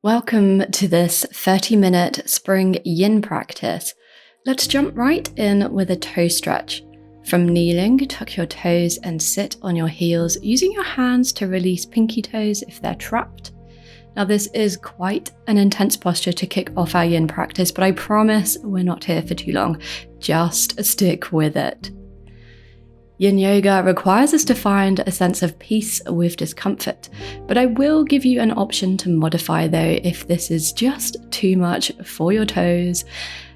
Welcome to this 30-minute spring yin practice. Let's jump right in with a toe stretch. From kneeling, tuck your toes and sit on your heels, using your hands to release pinky toes if they're trapped. Now this is quite an intense posture to kick off our yin practice, but I promise we're not here for too long. Just stick with it. Yin yoga requires us to find a sense of peace with discomfort, but I will give you an option to modify though if this is just too much for your toes.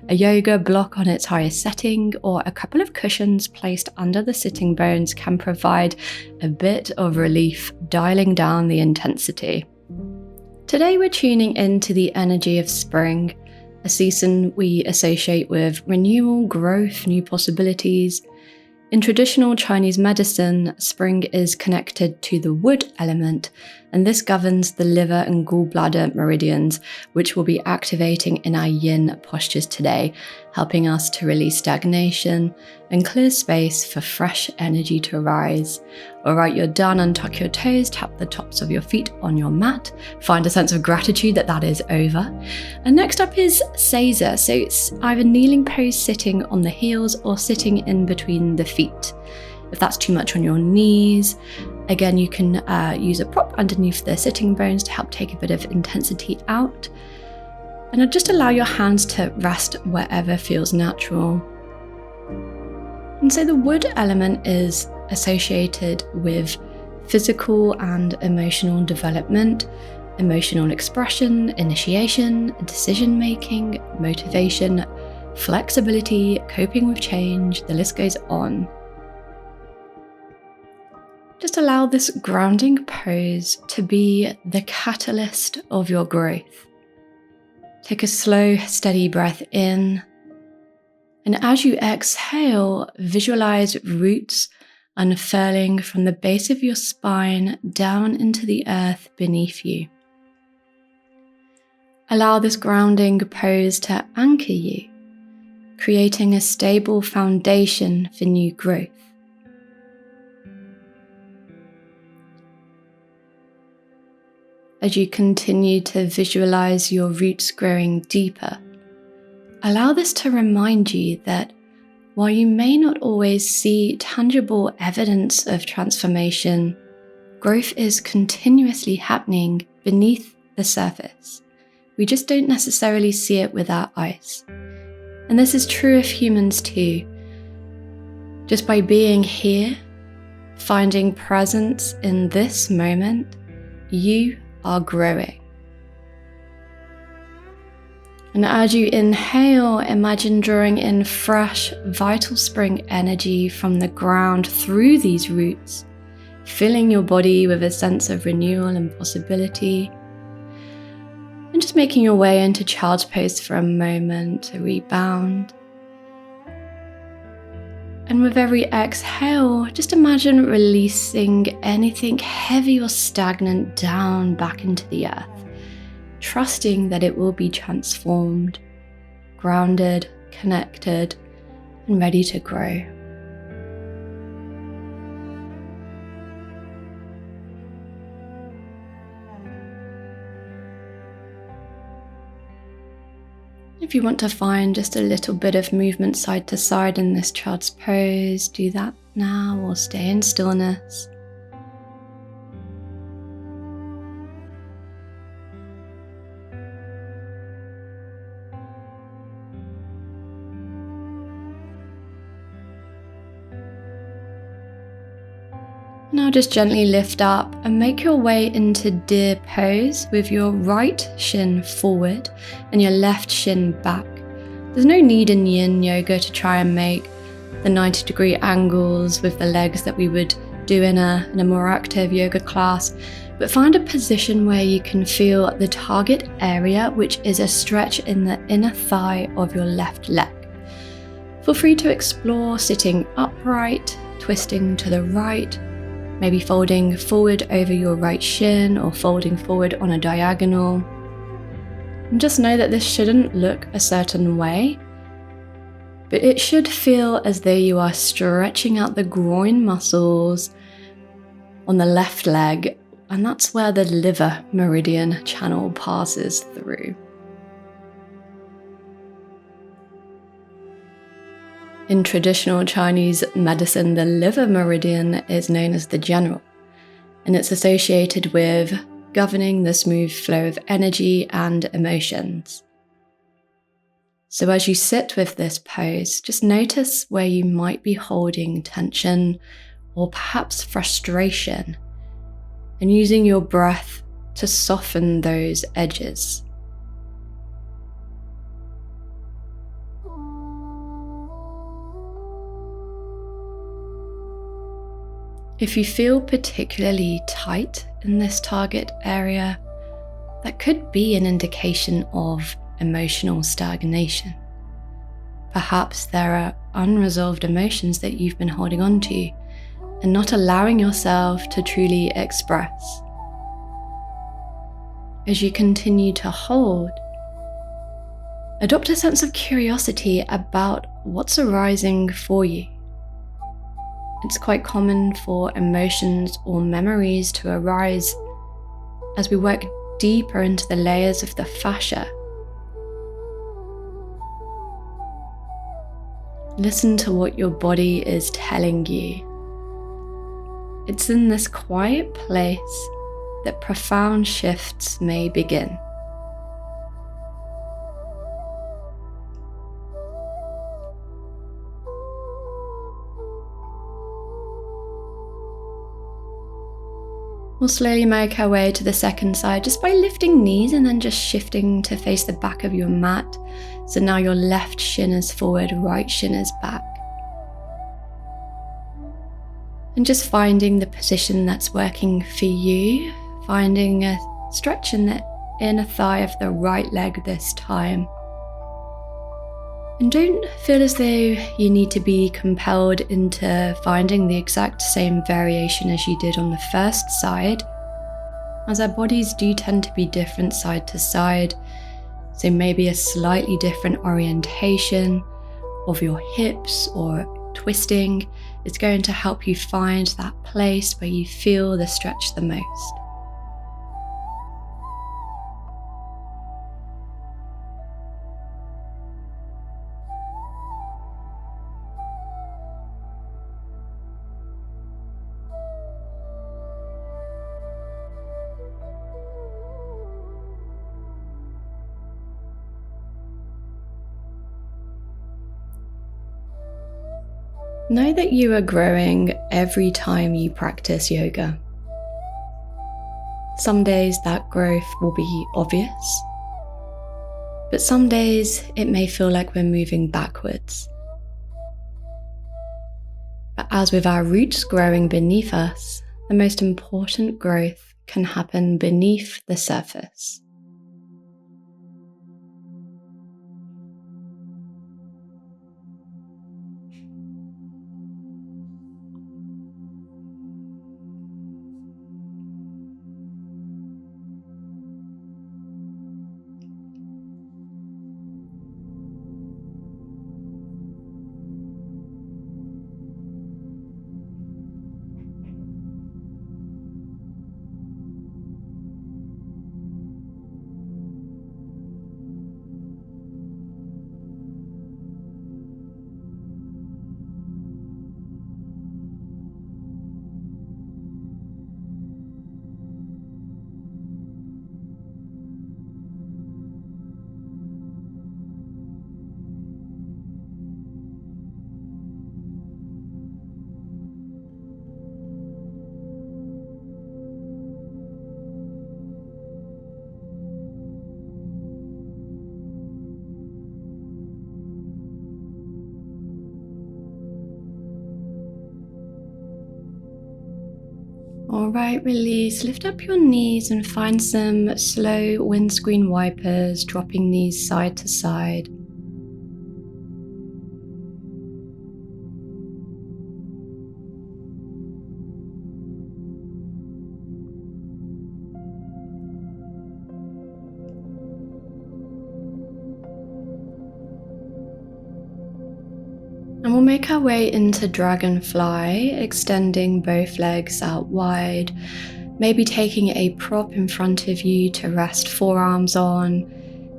A yoga block on its highest setting or a couple of cushions placed under the sitting bones can provide a bit of relief, dialing down the intensity. Today we're tuning into the energy of spring, a season we associate with renewal, growth, new possibilities. In traditional Chinese medicine, spring is connected to the wood element, and this governs the liver and gallbladder meridians, which we'll be activating in our yin postures today, helping us to release stagnation and clear space for fresh energy to rise. All right, you're done. Untuck your toes, tap the tops of your feet on your mat. Find a sense of gratitude that is over. And next up is Seiza. So it's either kneeling pose sitting on the heels or sitting in between the feet. If that's too much on your knees, again, you can use a prop underneath the sitting bones to help take a bit of intensity out. And just allow your hands to rest wherever feels natural. And so the wood element is associated with physical and emotional development, emotional expression, initiation, decision-making, motivation, flexibility, coping with change, the list goes on. Just allow this grounding pose to be the catalyst of your growth. Take a slow, steady breath in. And as you exhale, visualize roots unfurling from the base of your spine down into the earth beneath you. Allow this grounding pose to anchor you, creating a stable foundation for new growth. As you continue to visualize your roots growing deeper, allow this to remind you that while you may not always see tangible evidence of transformation, growth is continuously happening beneath the surface. We just don't necessarily see it with our eyes. And this is true of humans too. Just by being here, finding presence in this moment, you are growing. And as you inhale, imagine drawing in fresh, vital spring energy from the ground through these roots, filling your body with a sense of renewal and possibility. And just making your way into child's pose for a moment to rebound. And with every exhale, just imagine releasing anything heavy or stagnant down back into the earth, trusting that it will be transformed, grounded, connected, and ready to grow. If you want to find just a little bit of movement side to side in this child's pose, do that now or stay in stillness. Now just gently lift up and make your way into deer pose with your right shin forward and your left shin back. There's no need in yin yoga to try and make the 90-degree angles with the legs that we would do in a more active yoga class, but find a position where you can feel the target area, which is a stretch in the inner thigh of your left leg. Feel free to explore sitting upright, twisting to the right, maybe folding forward over your right shin or folding forward on a diagonal. And just know that this shouldn't look a certain way, but it should feel as though you are stretching out the groin muscles on the left leg and that's where the liver meridian channel passes through. In traditional Chinese medicine, the liver meridian is known as the general, and it's associated with governing the smooth flow of energy and emotions. So as you sit with this pose, just notice where you might be holding tension or perhaps frustration, and using your breath to soften those edges. If you feel particularly tight in this target area, that could be an indication of emotional stagnation. Perhaps there are unresolved emotions that you've been holding on to and not allowing yourself to truly express. As you continue to hold, adopt a sense of curiosity about what's arising for you. It's quite common for emotions or memories to arise as we work deeper into the layers of the fascia. Listen to what your body is telling you. It's in this quiet place that profound shifts may begin. We'll slowly make our way to the second side just by lifting knees and then just shifting to face the back of your mat. So now your left shin is forward, right shin is back. And just finding the position that's working for you, finding a stretch in the inner thigh of the right leg this time. And don't feel as though you need to be compelled into finding the exact same variation as you did on the first side, as our bodies do tend to be different side to side, so maybe a slightly different orientation of your hips or twisting is going to help you find that place where you feel the stretch the most. Know that you are growing every time you practice yoga. Some days that growth will be obvious, but some days it may feel like we're moving backwards. But as with our roots growing beneath us, the most important growth can happen beneath the surface. Alright, release. Lift up your knees and find some slow windscreen wipers, dropping knees side to side. And we'll make our way into Dragonfly, extending both legs out wide, Maybe taking a prop in front of you to rest forearms on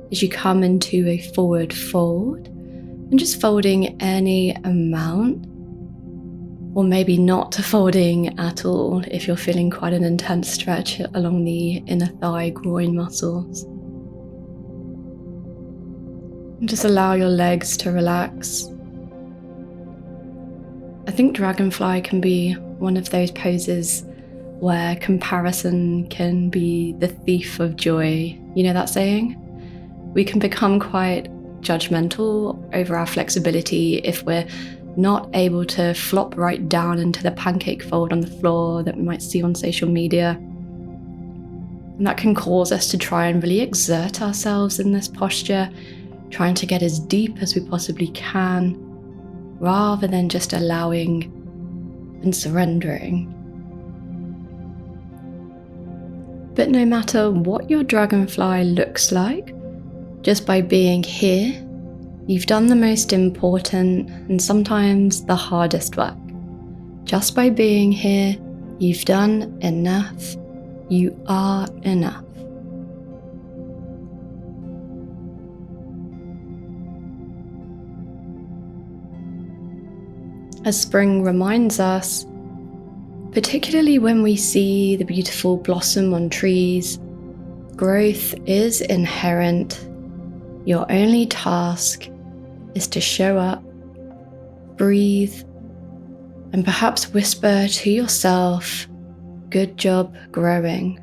as you come into a forward fold, and just folding any amount, or maybe not folding at all if you're feeling quite an intense stretch along the inner thigh groin muscles. And just allow your legs to relax. I think Dragonfly can be one of those poses where comparison can be the thief of joy. You know that saying? We can become quite judgmental over our flexibility if we're not able to flop right down into the pancake fold on the floor that we might see on social media. And that can cause us to try and really exert ourselves in this posture, trying to get as deep as we possibly can, rather than just allowing and surrendering. But no matter what your dragonfly looks like, just by being here, you've done the most important and sometimes the hardest work. Just by being here, you've done enough. You are enough. As spring reminds us, particularly when we see the beautiful blossom on trees, growth is inherent. Your only task is to show up, breathe, and perhaps whisper to yourself, "Good job growing."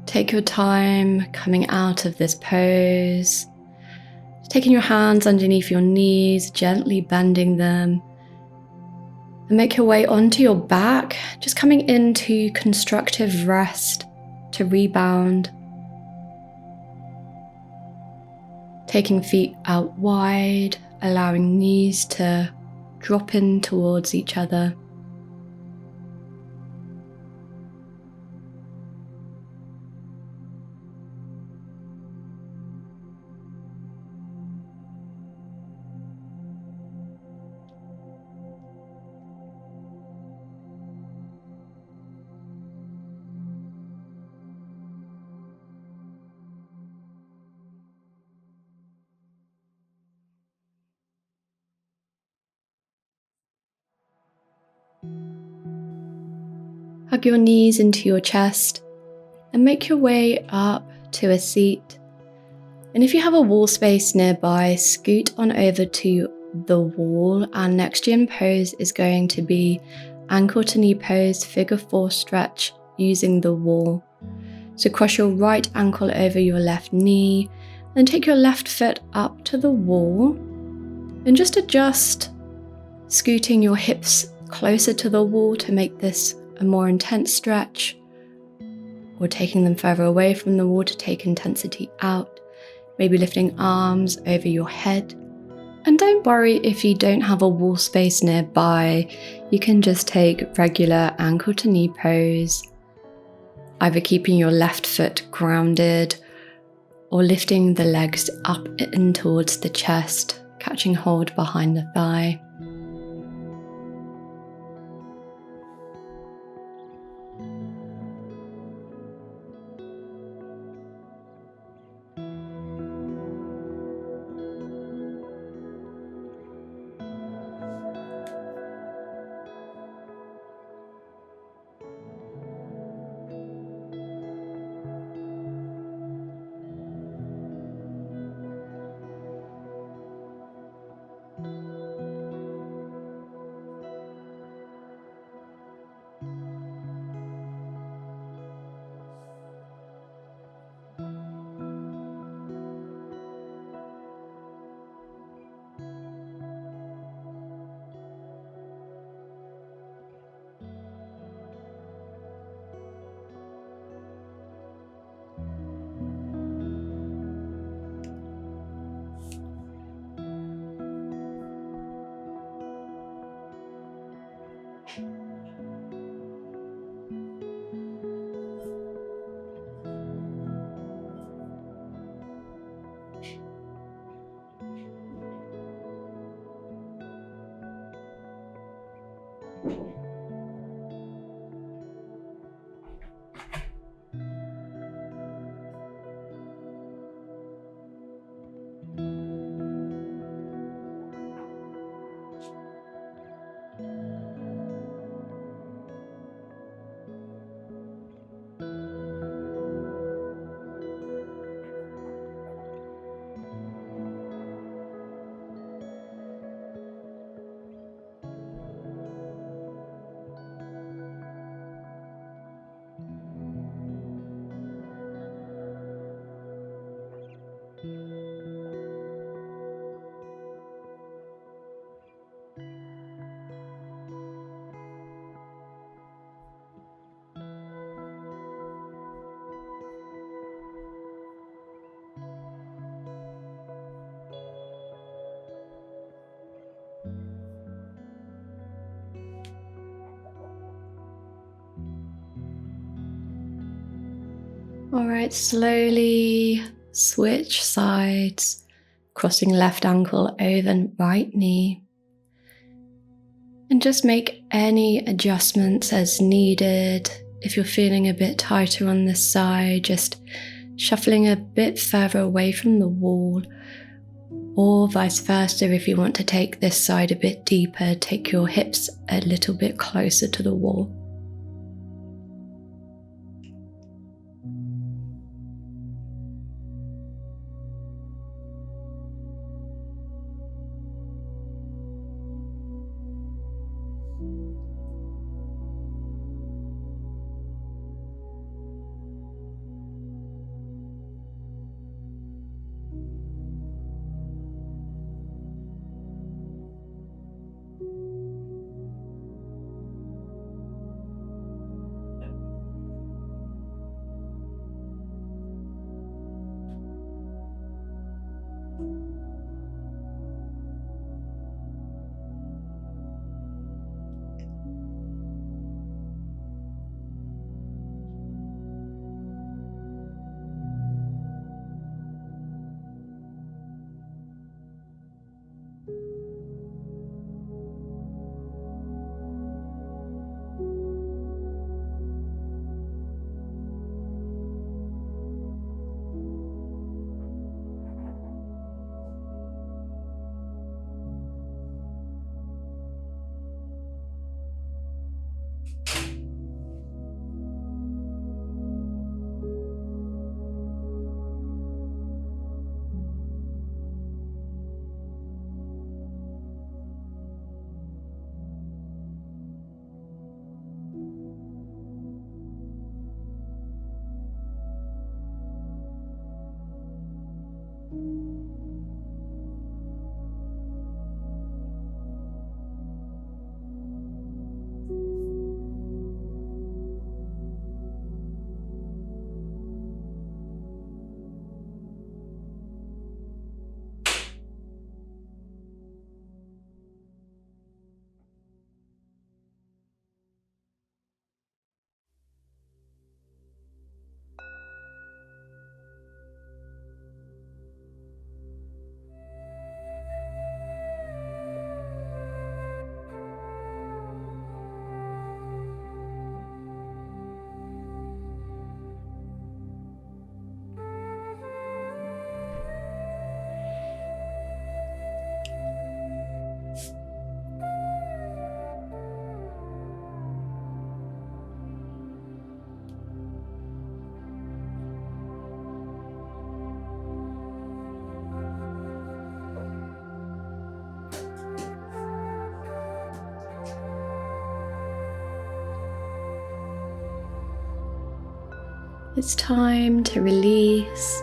Take your time coming out of this pose, taking your hands underneath your knees, gently bending them, and make your way onto your back, just coming into constructive rest to rebound. Taking feet out wide, allowing knees to drop in towards each other. Hug your knees into your chest and make your way up to a seat. And if you have a wall space nearby, scoot on over to the wall. Our next yin pose is going to be ankle to knee pose, figure 4 stretch using the wall. So cross your right ankle over your left knee, then take your left foot up to the wall and just adjust, scooting your hips closer to the wall to make this a more intense stretch, or taking them further away from the wall to take intensity out, maybe lifting arms over your head. And don't worry if you don't have a wall space nearby, you can just take regular ankle to knee pose, either keeping your left foot grounded or lifting the legs up in towards the chest, catching hold behind the thigh. Alright, slowly switch sides, crossing left ankle over right knee. And just make any adjustments as needed. If you're feeling a bit tighter on this side, just shuffling a bit further away from the wall, or vice versa. If you want to take this side a bit deeper, take your hips a little bit closer to the wall. It's time to release.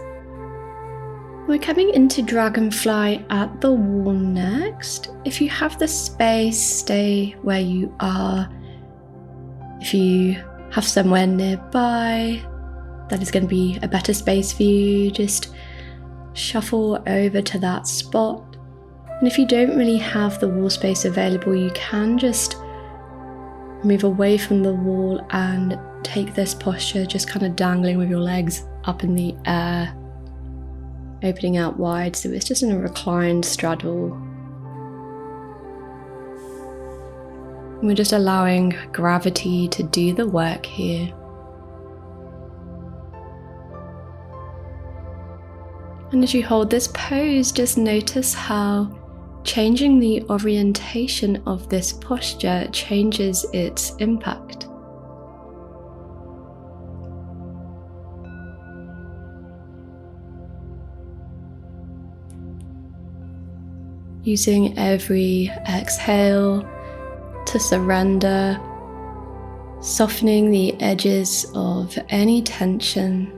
We're coming into Dragonfly at the wall next. If you have the space, stay where you are. If you have somewhere nearby that is going to be a better space for you, just shuffle over to that spot. And if you don't really have the wall space available, you can just move away from the wall and take this posture, just kind of dangling with your legs up in the air, opening out wide, so it's just in a reclined straddle. We're just allowing gravity to do the work here. And as you hold this pose, just notice how changing the orientation of this posture changes its impact. Using every exhale to surrender, softening the edges of any tension,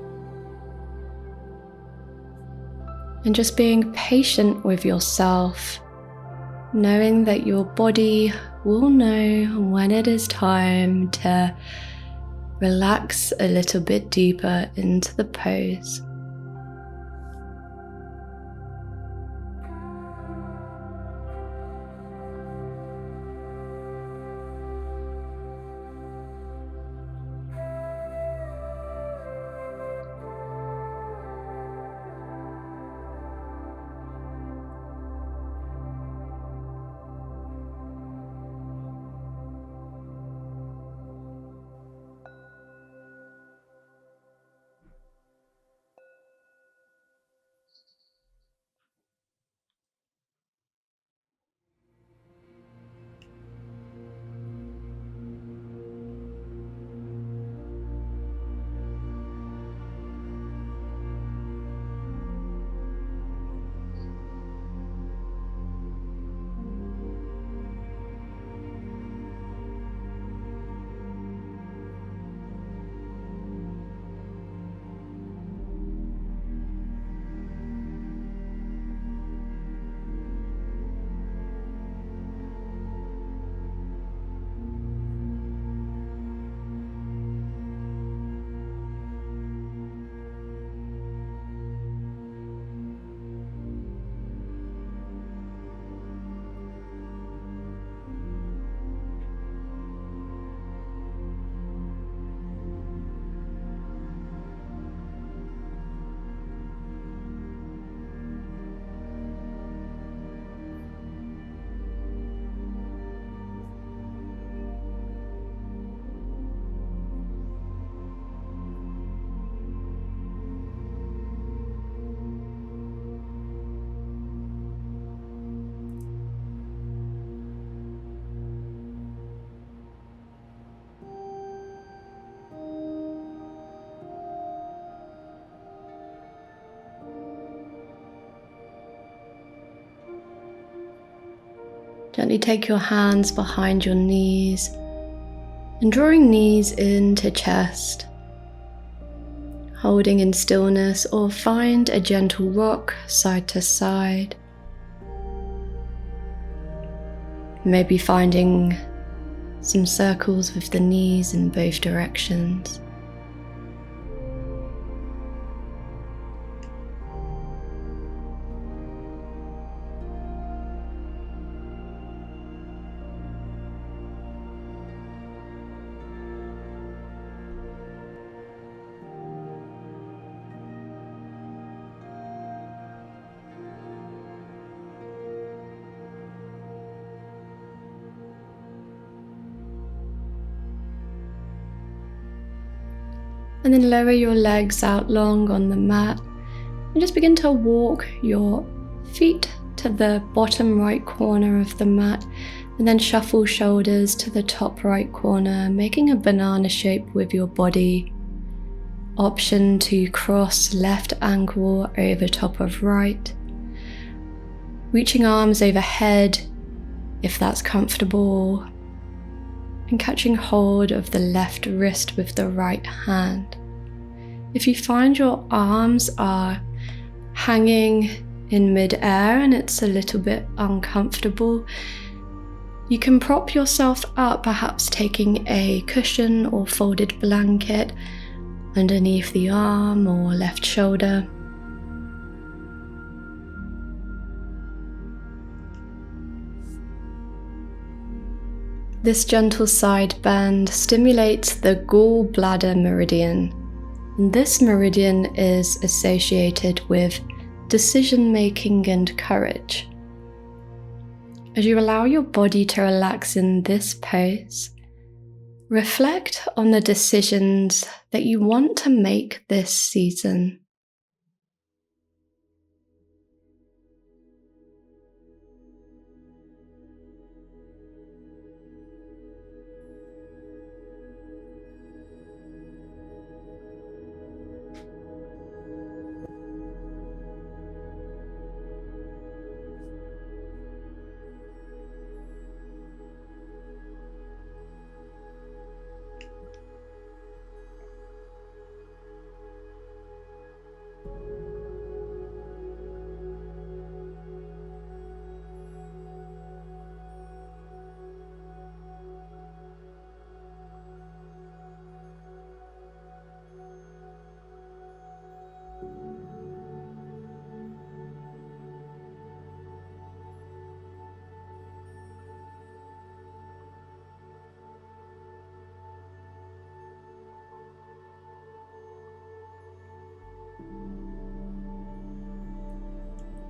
and just being patient with yourself, knowing that your body will know when it is time to relax a little bit deeper into the pose. Gently take your hands behind your knees and drawing knees into chest, holding in stillness, or find a gentle rock side to side. Maybe finding some circles with the knees in both directions. And then lower your legs out long on the mat and just begin to walk your feet to the bottom right corner of the mat and then shuffle shoulders to the top right corner, making a banana shape with your body. Option to cross left ankle over top of right. Reaching arms overhead if that's comfortable, and catching hold of the left wrist with the right hand. If you find your arms are hanging in mid-air and it's a little bit uncomfortable, you can prop yourself up, perhaps taking a cushion or folded blanket underneath the arm or left shoulder. This gentle side bend stimulates the Gallbladder Meridian, and this meridian is associated with decision making and courage. As you allow your body to relax in this pose, reflect on the decisions that you want to make this season.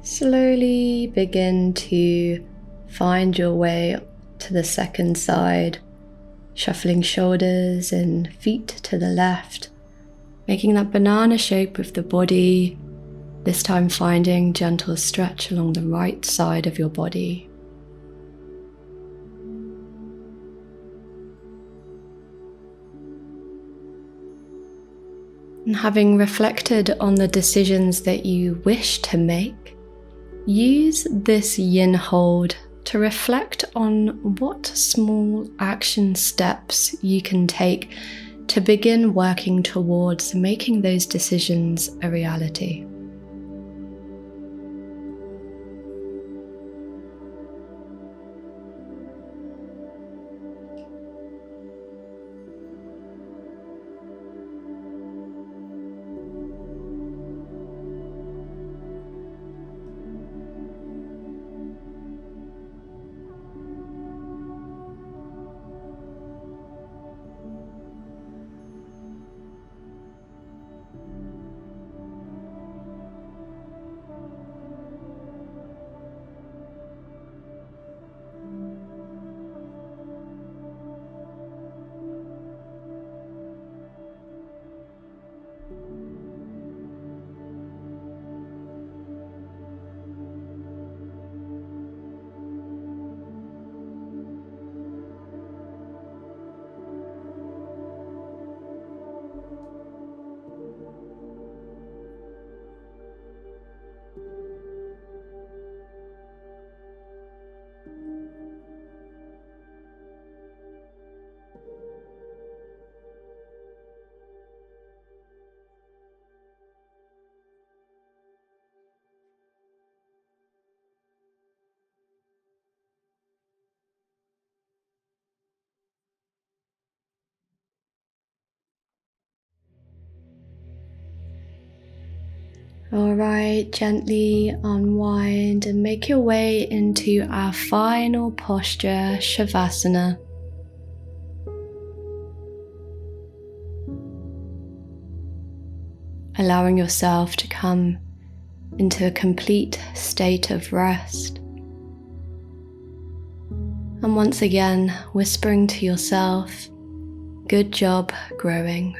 Slowly begin to find your way to the second side, shuffling shoulders and feet to the left, making that banana shape with the body, this time finding gentle stretch along the right side of your body. And having reflected on the decisions that you wish to make, use this yin hold to reflect on what small action steps you can take to begin working towards making those decisions a reality. Alright, gently unwind and make your way into our final posture, Shavasana. Allowing yourself to come into a complete state of rest. And once again, whispering to yourself, good job growing.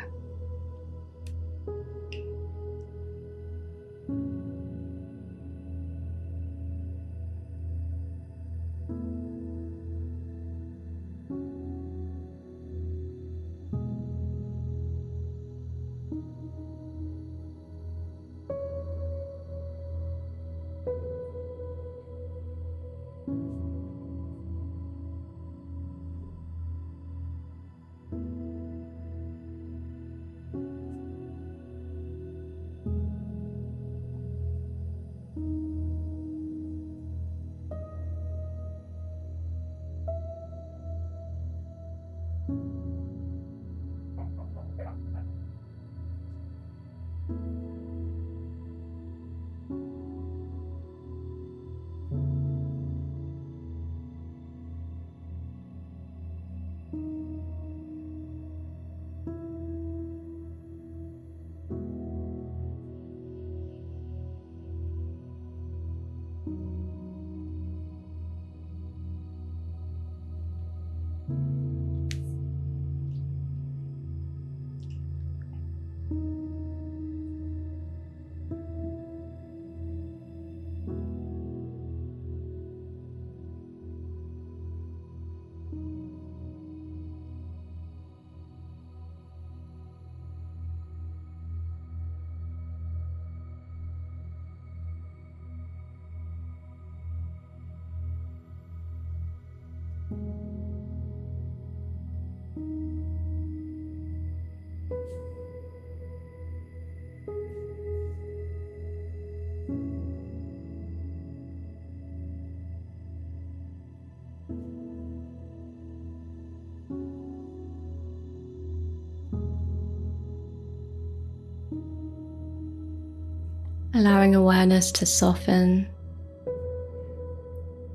Allowing awareness to soften,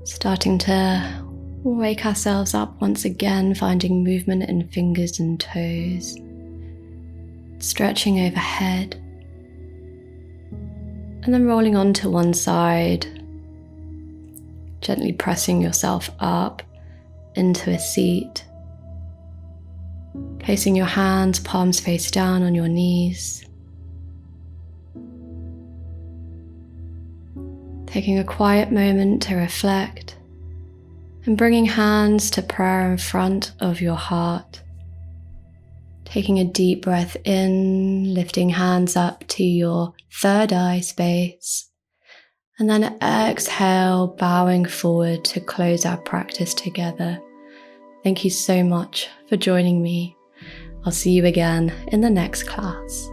starting to wake ourselves up once again, finding movement in fingers and toes, stretching overhead, and then rolling onto one side, gently pressing yourself up into a seat, placing your hands palms face down on your knees, taking a quiet moment to reflect and bringing hands to prayer in front of your heart. Taking a deep breath in, lifting hands up to your third eye space, and then exhale, bowing forward to close our practice together. Thank you so much for joining me. I'll see you again in the next class.